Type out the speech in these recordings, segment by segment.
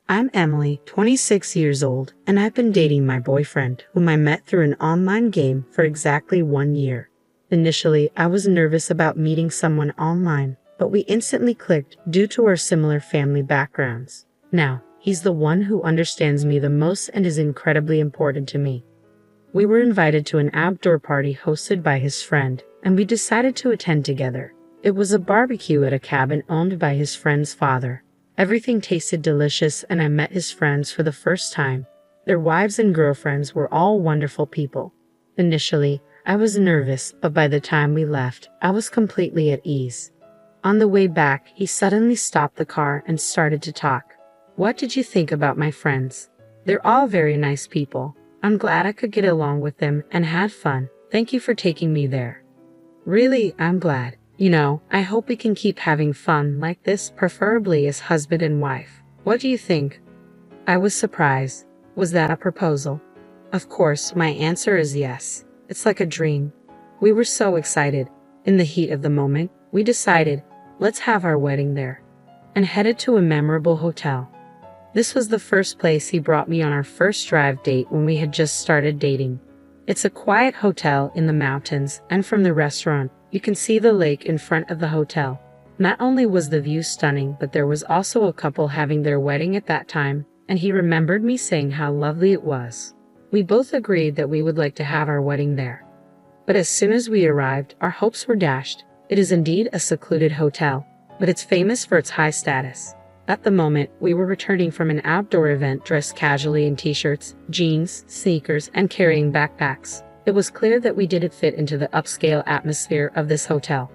I'm Emily, 26 years old, and I've been dating my boyfriend, whom I met through an online game for exactly 1 year. Initially, I was nervous about meeting someone online, but we instantly clicked due to our similar family backgrounds. Now, he's the one who understands me the most and is incredibly important to me. We were invited to an outdoor party hosted by his friend, and we decided to attend together. It was a barbecue at a cabin owned by his friend's father. Everything tasted delicious, and I met his friends for the first time. Their wives and girlfriends were all wonderful people. Initially, I was nervous, but by the time we left, I was completely at ease. On the way back, he suddenly stopped the car and started to talk. "What did you think about my friends? They're all very nice people. I'm glad I could get along with them and had fun. Thank you for taking me there." "Really, I'm glad. I hope we can keep having fun like this, preferably as husband and wife. What do you think?" I was surprised. Was that a proposal? Of course, my answer is yes. It's like a dream. We were so excited. In the heat of the moment, we decided, let's have our wedding there, and headed to a memorable hotel. This was the first place he brought me on our first drive date when we had just started dating. It's a quiet hotel in the mountains, and from the restaurant, you can see the lake in front of the hotel. Not only was the view stunning, but there was also a couple having their wedding at that time, and he remembered me saying how lovely it was. We both agreed that we would like to have our wedding there. But as soon as we arrived, our hopes were dashed. It is indeed a secluded hotel, but it's famous for its high status. At the moment, we were returning from an outdoor event dressed casually in t-shirts, jeans, sneakers, and carrying backpacks. It was clear that we didn't fit into the upscale atmosphere of this hotel.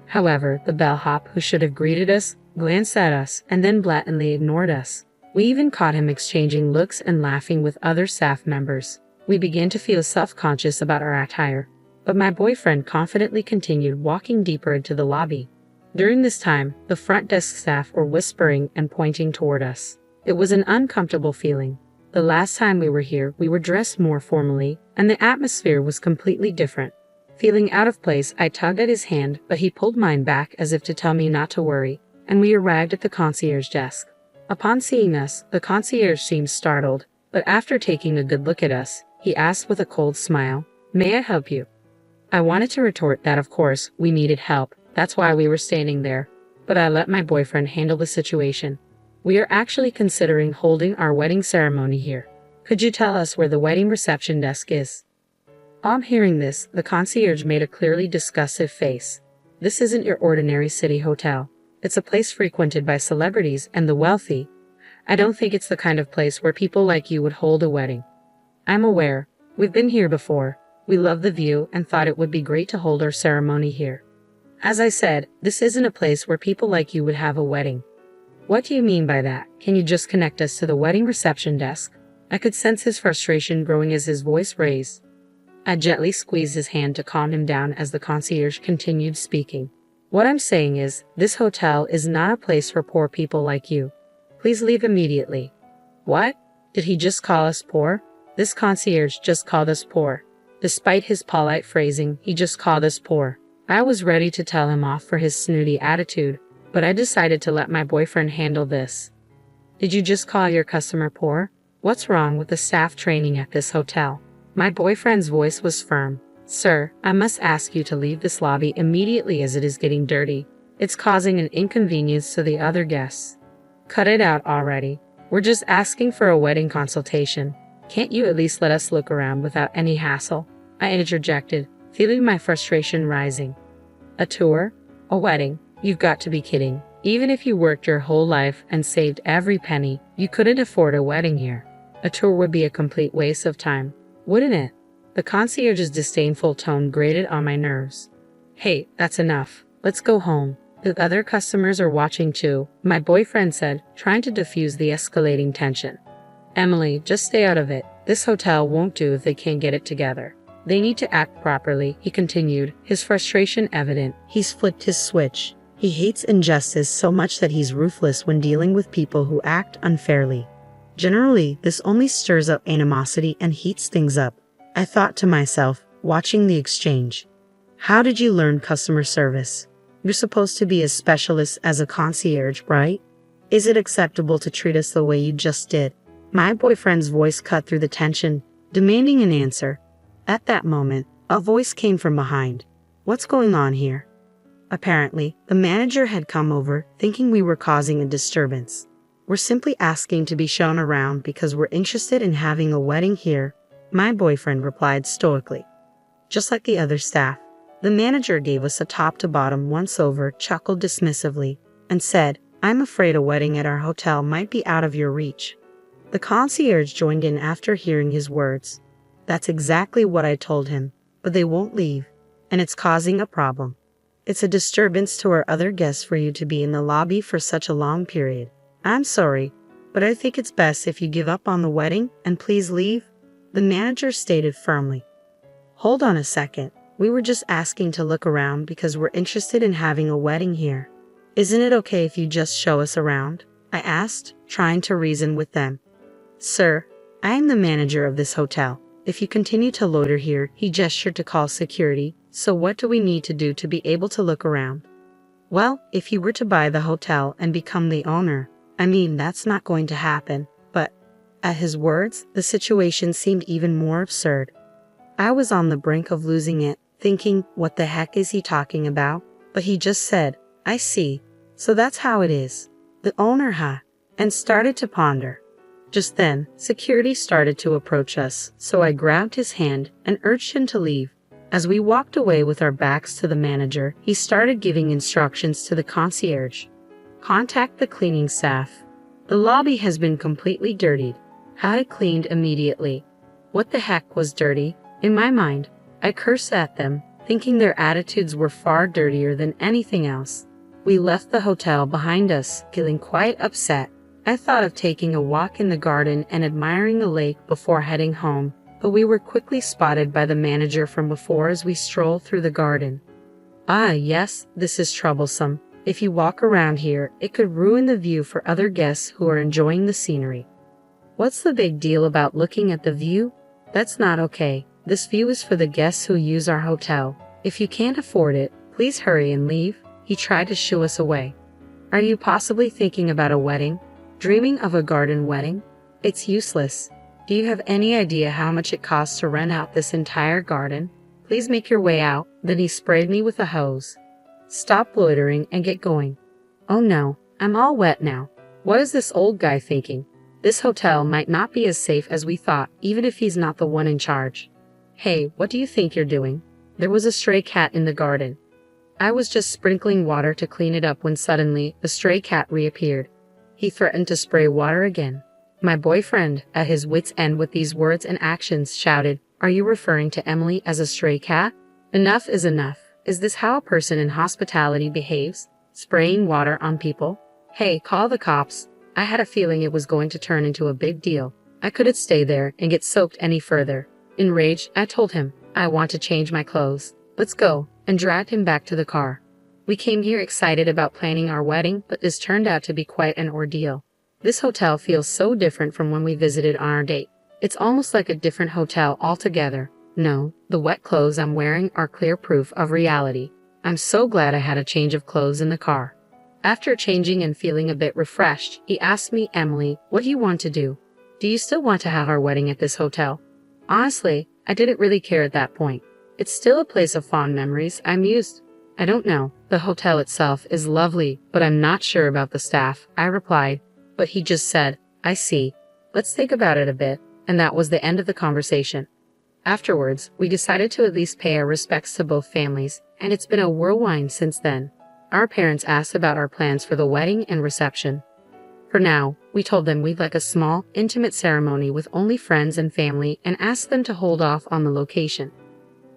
However, the bellhop who should have greeted us, glanced at us, and then blatantly ignored us. We even caught him exchanging looks and laughing with other staff members. We began to feel self-conscious about our attire, but my boyfriend confidently continued walking deeper into the lobby. During this time, the front desk staff were whispering and pointing toward us. It was an uncomfortable feeling. The last time we were here, we were dressed more formally, and the atmosphere was completely different. Feeling out of place, I tugged at his hand, but he pulled mine back as if to tell me not to worry, and we arrived at the concierge desk. Upon seeing us, the concierge seemed startled, but after taking a good look at us, he asked with a cold smile, "May I help you?" I wanted to retort that of course, we needed help, that's why we were standing there, but I let my boyfriend handle the situation. "We are actually considering holding our wedding ceremony here. Could you tell us where the wedding reception desk is?" On hearing this, the concierge made a clearly disgusted face. "This isn't your ordinary city hotel. It's a place frequented by celebrities and the wealthy. I don't think it's the kind of place where people like you would hold a wedding." "I'm aware. We've been here before. We love the view and thought it would be great to hold our ceremony here. As I said, this isn't a place where people like you would have a wedding." "What do you mean by that? Can you just connect us to the wedding reception desk?" I could sense his frustration growing as his voice raised. I gently squeezed his hand to calm him down as the concierge continued speaking. "What I'm saying is, this hotel is not a place for poor people like you. Please leave immediately." "What? Did he just call us poor?" "This concierge just called us poor. Despite his polite phrasing, he just called us poor." I was ready to tell him off for his snooty attitude, but I decided to let my boyfriend handle this. "Did you just call your customer poor? What's wrong with the staff training at this hotel?" My boyfriend's voice was firm. "Sir, I must ask you to leave this lobby immediately as it is getting dirty. It's causing an inconvenience to the other guests." "Cut it out already. We're just asking for a wedding consultation. Can't you at least let us look around without any hassle?" I interjected, feeling my frustration rising. "A tour? A wedding? You've got to be kidding. Even if you worked your whole life and saved every penny, you couldn't afford a wedding here. A tour would be a complete waste of time, wouldn't it?" The concierge's disdainful tone grated on my nerves. "Hey, that's enough. Let's go home. The other customers are watching too," my boyfriend said, trying to diffuse the escalating tension. "Emily, just stay out of it. This hotel won't do if they can't get it together. They need to act properly," he continued, his frustration evident. He's flipped his switch. He hates injustice so much that he's ruthless when dealing with people who act unfairly. Generally, this only stirs up animosity and heats things up. I thought to myself, watching the exchange. How did you learn customer service? You're supposed to be a specialist as a concierge, right? Is it acceptable to treat us the way you just did? My boyfriend's voice cut through the tension, demanding an answer. At that moment, a voice came from behind. What's going on here? Apparently, the manager had come over, thinking we were causing a disturbance. We're simply asking to be shown around because we're interested in having a wedding here, my boyfriend replied stoically. Just like the other staff, the manager gave us a top-to-bottom once-over, chuckled dismissively, and said, I'm afraid a wedding at our hotel might be out of your reach. The concierge joined in after hearing his words. That's exactly what I told him, but they won't leave, and it's causing a problem. It's a disturbance to our other guests for you to be in the lobby for such a long period. I'm sorry, but I think it's best if you give up on the wedding and please leave, the manager stated firmly. Hold on a second, we were just asking to look around because we're interested in having a wedding here. Isn't it okay if you just show us around? I asked, trying to reason with them. Sir, I am the manager of this hotel. If you continue to loiter here, he gestured to call security, so what do we need to do to be able to look around? Well, if you were to buy the hotel and become the owner, that's not going to happen, but at his words, the situation seemed even more absurd. I was on the brink of losing it, thinking, what the heck is he talking about? But he just said, I see. So that's how it is. The owner, huh? And started to ponder. Just then, security started to approach us, so I grabbed his hand and urged him to leave. As we walked away with our backs to the manager, he started giving instructions to the concierge. Contact the cleaning staff. The lobby has been completely dirtied. Had it cleaned immediately. What the heck was dirty? In my mind, I cursed at them, thinking their attitudes were far dirtier than anything else. We left the hotel behind us, feeling quite upset. I thought of taking a walk in the garden and admiring the lake before heading home, but we were quickly spotted by the manager from before as we strolled through the garden. Ah, yes, this is troublesome. If you walk around here, it could ruin the view for other guests who are enjoying the scenery. What's the big deal about looking at the view? That's not okay. This view is for the guests who use our hotel. If you can't afford it, please hurry and leave. He tried to shoo us away. Are you possibly thinking about a wedding? Dreaming of a garden wedding? It's useless. Do you have any idea how much it costs to rent out this entire garden? Please make your way out. Then he sprayed me with a hose. Stop loitering and get going. Oh no, I'm all wet now. What is this old guy thinking? This hotel might not be as safe as we thought, even if he's not the one in charge. Hey, what do you think you're doing? There was a stray cat in the garden. I was just sprinkling water to clean it up when suddenly, the stray cat reappeared. He threatened to spray water again. My boyfriend, at his wit's end with these words and actions, shouted, Are you referring to Emily as a stray cat? Enough is enough. Is this how a person in hospitality behaves? Spraying water on people? Hey, call the cops. I had a feeling it was going to turn into a big deal. I couldn't stay there and get soaked any further. Enraged, I told him, I want to change my clothes. Let's go, and dragged him back to the car. We came here excited about planning our wedding, but this turned out to be quite an ordeal. This hotel feels so different from when we visited on our date. It's almost like a different hotel altogether. No, the wet clothes I'm wearing are clear proof of reality. I'm so glad I had a change of clothes in the car. After changing and feeling a bit refreshed, he asked me, Emily, what do you want to do? Do you still want to have our wedding at this hotel? Honestly, I didn't really care at that point. It's still a place of fond memories, I mused. I don't know. The hotel itself is lovely, but I'm not sure about the staff, I replied. But he just said, I see. Let's think about it a bit, and that was the end of the conversation. Afterwards, we decided to at least pay our respects to both families, and it's been a whirlwind since then. Our parents asked about our plans for the wedding and reception. For now, we told them we'd like a small, intimate ceremony with only friends and family and asked them to hold off on the location.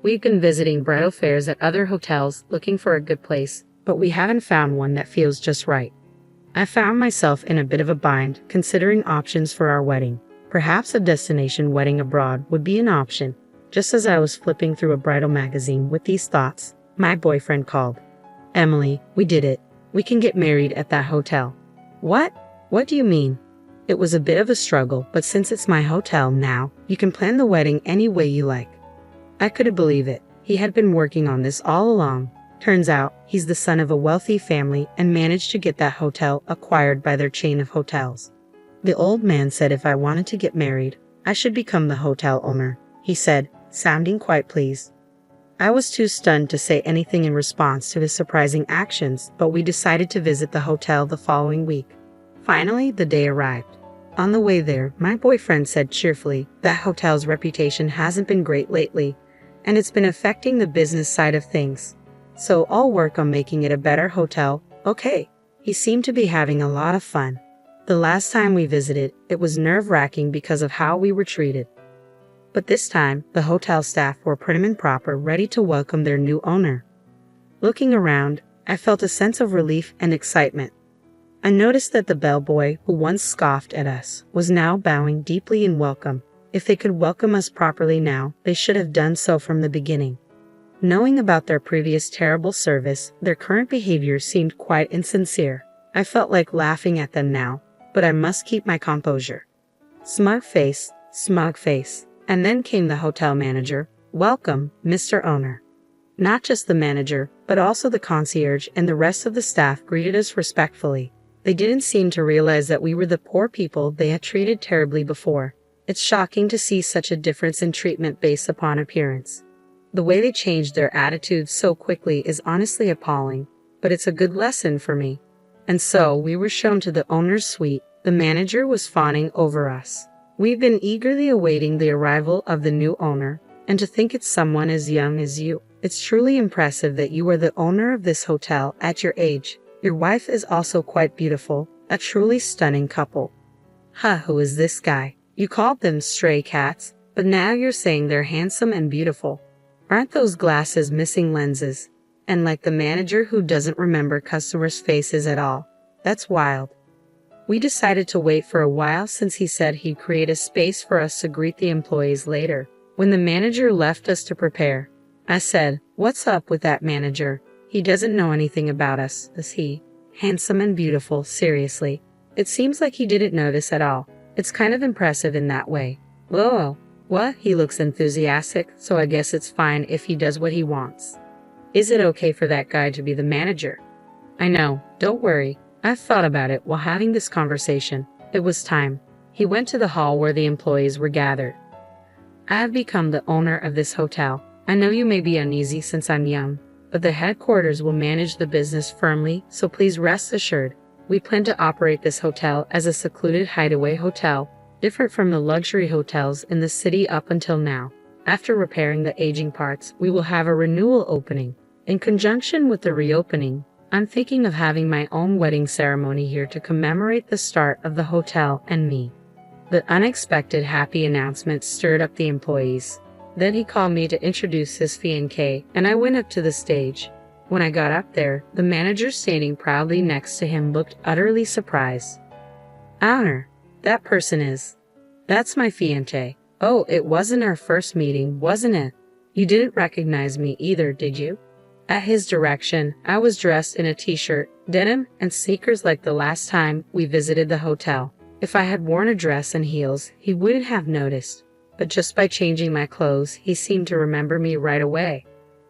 We've been visiting bridal fairs at other hotels looking for a good place, but we haven't found one that feels just right. I found myself in a bit of a bind considering options for our wedding. Perhaps a destination wedding abroad would be an option. Just as I was flipping through a bridal magazine with these thoughts, my boyfriend called. Emily, we did it. We can get married at that hotel. What? What do you mean? It was a bit of a struggle, but since it's my hotel now, you can plan the wedding any way you like. I couldn't believe it. He had been working on this all along. Turns out, he's the son of a wealthy family and managed to get that hotel acquired by their chain of hotels. The old man said if I wanted to get married, I should become the hotel owner, he said, sounding quite pleased. I was too stunned to say anything in response to his surprising actions, but we decided to visit the hotel the following week. Finally, the day arrived. On the way there, my boyfriend said cheerfully that hotel's reputation hasn't been great lately, and it's been affecting the business side of things. So I'll work on making it a better hotel, okay? He seemed to be having a lot of fun. The last time we visited, it was nerve-wracking because of how we were treated. But this time, the hotel staff were prim and proper, ready to welcome their new owner. Looking around, I felt a sense of relief and excitement. I noticed that the bellboy, who once scoffed at us, was now bowing deeply in welcome. If they could welcome us properly now, they should have done so from the beginning. Knowing about their previous terrible service, their current behavior seemed quite insincere. I felt like laughing at them now, but I must keep my composure. Smug face, smug face. And then came the hotel manager. Welcome, Mr. Owner. Not just the manager, but also the concierge and the rest of the staff greeted us respectfully. They didn't seem to realize that we were the poor people they had treated terribly before. It's shocking to see such a difference in treatment based upon appearance. The way they changed their attitudes so quickly is honestly appalling, but it's a good lesson for me. And so we were shown to the owner's suite. The manager was fawning over us. We've been eagerly awaiting the arrival of the new owner, and to think it's someone as young as you. It's truly impressive that you are the owner of this hotel at your age. Your wife is also quite beautiful, a truly stunning couple. Who is this guy? You called them stray cats, but now you're saying they're handsome and beautiful. Aren't those glasses missing lenses? And like the manager who doesn't remember customers' faces at all. That's wild. We decided to wait for a while since he said he'd create a space for us to greet the employees later. When the manager left us to prepare, I said, "What's up with that manager? He doesn't know anything about us, does he? Handsome and beautiful, seriously. It seems like he didn't notice at all. It's kind of impressive in that way." "Well, what? He looks enthusiastic, so I guess it's fine if he does what he wants. Is it okay for that guy to be the manager?" "I know, don't worry. I've thought about it while having this conversation. It was time." He went to the hall where the employees were gathered. "I have become the owner of this hotel. I know you may be uneasy since I'm young, but the headquarters will manage the business firmly, so please rest assured. We plan to operate this hotel as a secluded hideaway hotel, different from the luxury hotels in the city up until now. After repairing the aging parts, we will have a renewal opening. In conjunction with the reopening, I'm thinking of having my own wedding ceremony here to commemorate the start of the hotel and me." The unexpected happy announcement stirred up the employees. Then he called me to introduce his fiancée, and I went up to the stage. When I got up there, the manager standing proudly next to him looked utterly surprised. "Owner, that person is... That's my fiancée. Oh, it wasn't our first meeting, wasn't it? You didn't recognize me either, did you?" At his direction, I was dressed in a t-shirt, denim, and sneakers like the last time we visited the hotel. If I had worn a dress and heels, he wouldn't have noticed. But just by changing my clothes, he seemed to remember me right away.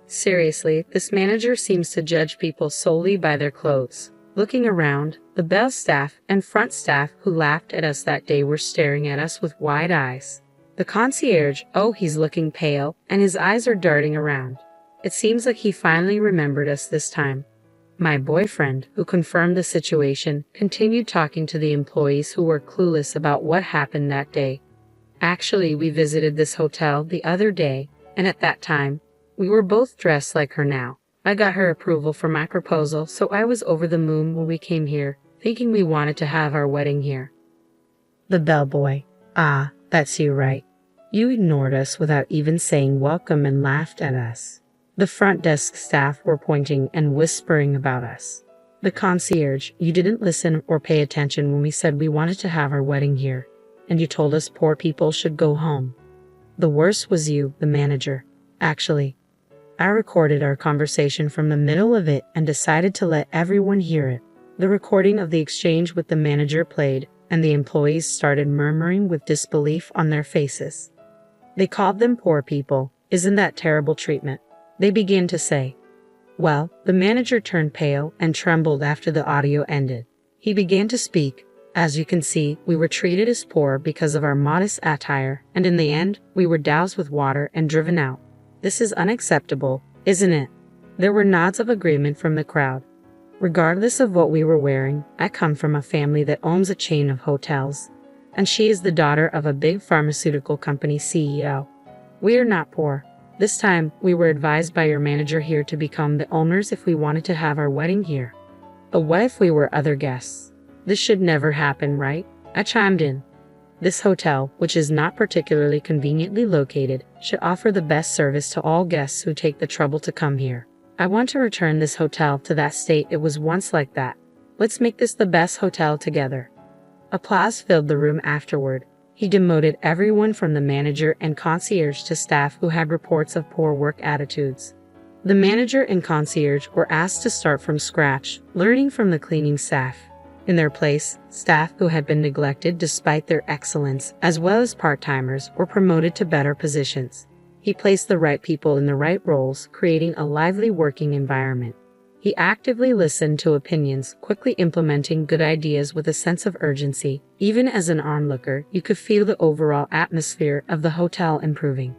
Seriously, this manager seems to judge people solely by their clothes. Looking around, the bell staff and front staff who laughed at us that day were staring at us with wide eyes. The concierge, oh, he's looking pale, and his eyes are darting around. It seems like he finally remembered us this time. My boyfriend, who confirmed the situation, continued talking to the employees who were clueless about what happened that day. Actually, we visited this hotel the other day, and at that time, we were both dressed like her now. I got her approval for my proposal, so I was over the moon when we came here, thinking we wanted to have our wedding here. The bellboy. Ah, that's you, right? You ignored us without even saying welcome and laughed at us. The front desk staff were pointing and whispering about us. The concierge, you didn't listen or pay attention when we said we wanted to have our wedding here, and you told us poor people should go home. The worst was you, the manager. Actually, I recorded our conversation from the middle of it and decided to let everyone hear it. The recording of the exchange with the manager played, and the employees started murmuring with disbelief on their faces. They called them poor people. Isn't that terrible treatment? They began to say. Well, the manager turned pale and trembled after the audio ended. He began to speak. As you can see, we were treated as poor because of our modest attire, and in the end, we were doused with water and driven out. This is unacceptable, isn't it? There were nods of agreement from the crowd. Regardless of what we were wearing, I come from a family that owns a chain of hotels, and she is the daughter of a big pharmaceutical company CEO. We are not poor. This time, we were advised by your manager here to become the owners if we wanted to have our wedding here. But what if we were other guests? This should never happen, right? I chimed in. This hotel, which is not particularly conveniently located, should offer the best service to all guests who take the trouble to come here. I want to return this hotel to that state it was once like that. Let's make this the best hotel together. Applause filled the room afterward. He demoted everyone from the manager and concierge to staff who had reports of poor work attitudes. The manager and concierge were asked to start from scratch, learning from the cleaning staff. In their place, staff who had been neglected despite their excellence, as well as part-timers, were promoted to better positions. He placed the right people in the right roles, creating a lively working environment. He actively listened to opinions, quickly implementing good ideas with a sense of urgency. Even as an onlooker, you could feel the overall atmosphere of the hotel improving.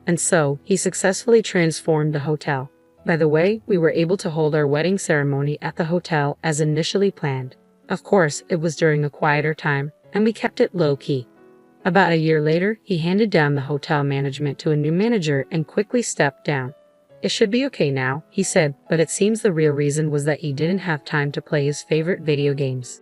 And so, he successfully transformed the hotel. By the way, we were able to hold our wedding ceremony at the hotel as initially planned. Of course, it was during a quieter time, and we kept it low-key. About a year later, he handed down the hotel management to a new manager and quickly stepped down. It should be okay now, he said, but it seems the real reason was that he didn't have time to play his favorite video games.